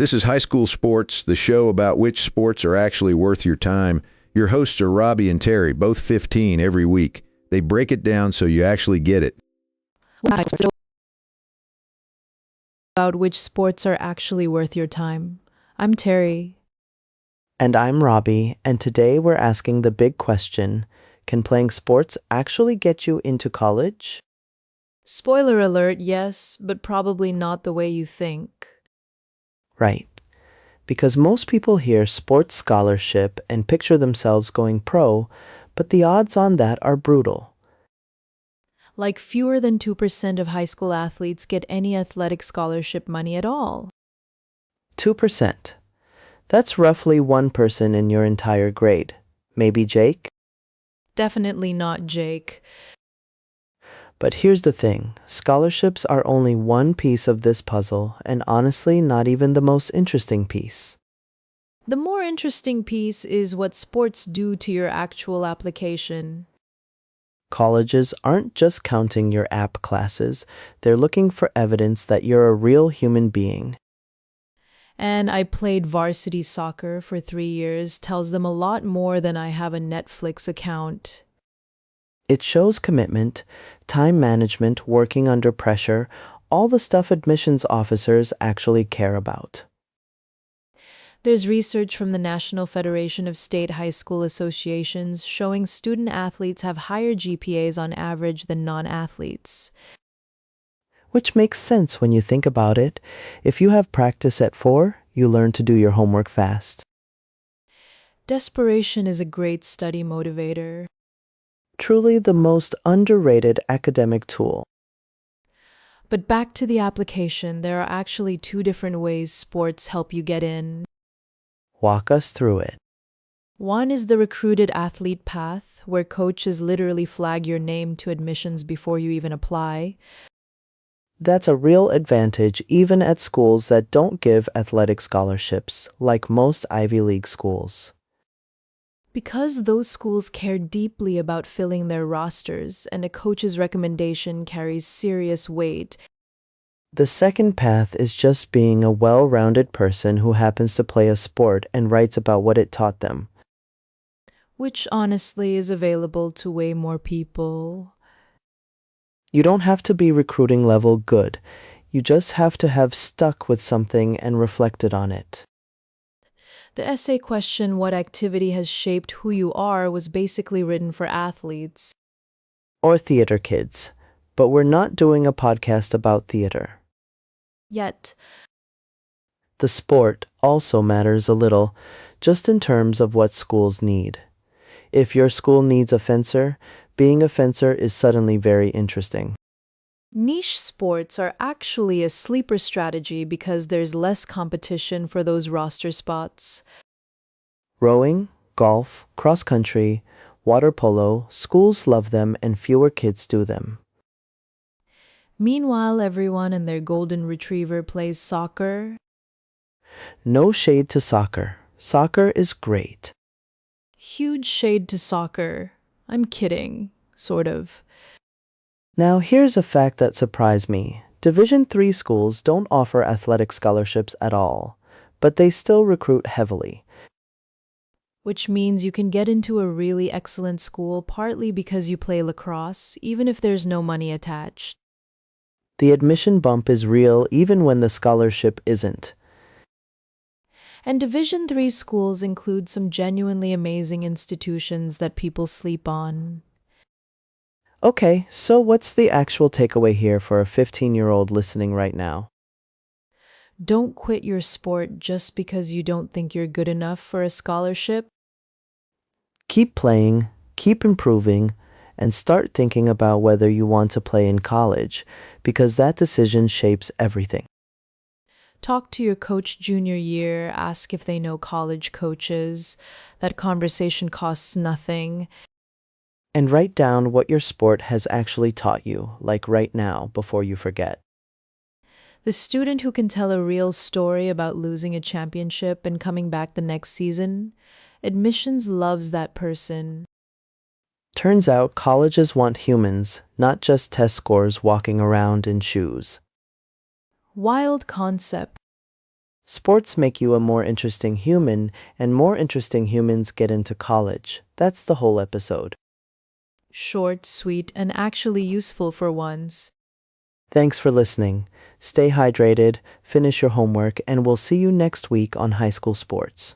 This is High School Sports, the show about which sports are actually worth your time. Your hosts are Robbie and Terry, both 15 every week. They break it down so you actually get it. About which sports are actually worth your time. I'm Terry. And I'm Robbie, and today we're asking the big question, can playing sports actually get you into college? Spoiler alert, yes, but probably not the way you think. Right. Because most people hear sports scholarship and picture themselves going pro, but the odds on that are brutal. Like fewer than 2% of high school athletes get any athletic scholarship money at all. 2%. That's roughly one person in your entire grade. Maybe Jake? Definitely not Jake. But here's the thing, scholarships are only one piece of this puzzle, and honestly not even the most interesting piece. The more interesting piece is what sports do to your actual application. Colleges aren't just counting your app classes, they're looking for evidence that you're a real human being. And I played varsity soccer for 3 years tells them a lot more than I have a Netflix account. It shows commitment, time management, working under pressure, all the stuff admissions officers actually care about. There's research from the National Federation of State High School Associations showing student athletes have higher GPAs on average than non-athletes. Which makes sense when you think about it. If you have practice at 4, you learn to do your homework fast. Desperation is a great study motivator. Truly the most underrated academic tool. But back to the application, there are actually 2 different ways sports help you get in. Walk us through it. One is the recruited athlete path, where coaches literally flag your name to admissions before you even apply. That's a real advantage even at schools that don't give athletic scholarships, like most Ivy League schools. Because those schools care deeply about filling their rosters and a coach's recommendation carries serious weight. The second path is just being a well-rounded person who happens to play a sport and writes about what it taught them. Which honestly is available to way more people. You don't have to be recruiting level good. You just have to have stuck with something and reflected on it. The essay question, What activity has shaped who you are, was basically written for athletes. Or theater kids. But we're not doing a podcast about theater. Yet, The sport also matters a little, just in terms of what schools need. If your school needs a fencer, being a fencer is suddenly very interesting. niche sports are actually a sleeper strategy because there's less competition for those roster spots. Rowing, golf, cross-country, water polo, schools love them and fewer kids do them. Meanwhile, everyone and their golden retriever plays soccer. No shade to soccer. Soccer is great. Huge shade to soccer. I'm kidding, sort of. Now here's a fact that surprised me. Division III schools don't offer athletic scholarships at all, but they still recruit heavily. Which means you can get into a really excellent school partly because you play lacrosse, even if there's no money attached. The admission bump is real even when the scholarship isn't. And Division III schools include some genuinely amazing institutions that people sleep on. Okay, so what's the actual takeaway here for a 15-year-old listening right now? Don't quit your sport just because you don't think you're good enough for a scholarship. Keep playing, keep improving, and start thinking about whether you want to play in college, because that decision shapes everything. Talk to your coach junior year, ask if they know college coaches. That conversation costs nothing. And write down what your sport has actually taught you, like right now, before you forget. The student who can tell a real story about losing a championship and coming back the next season, admissions loves that person. Turns out colleges want humans, not just test scores walking around in shoes. Wild concept. Sports make you a more interesting human, and more interesting humans get into college. That's the whole episode. Short, sweet, and actually useful for once. Thanks for listening. Stay hydrated, finish your homework, and we'll see you next week on High School Sports.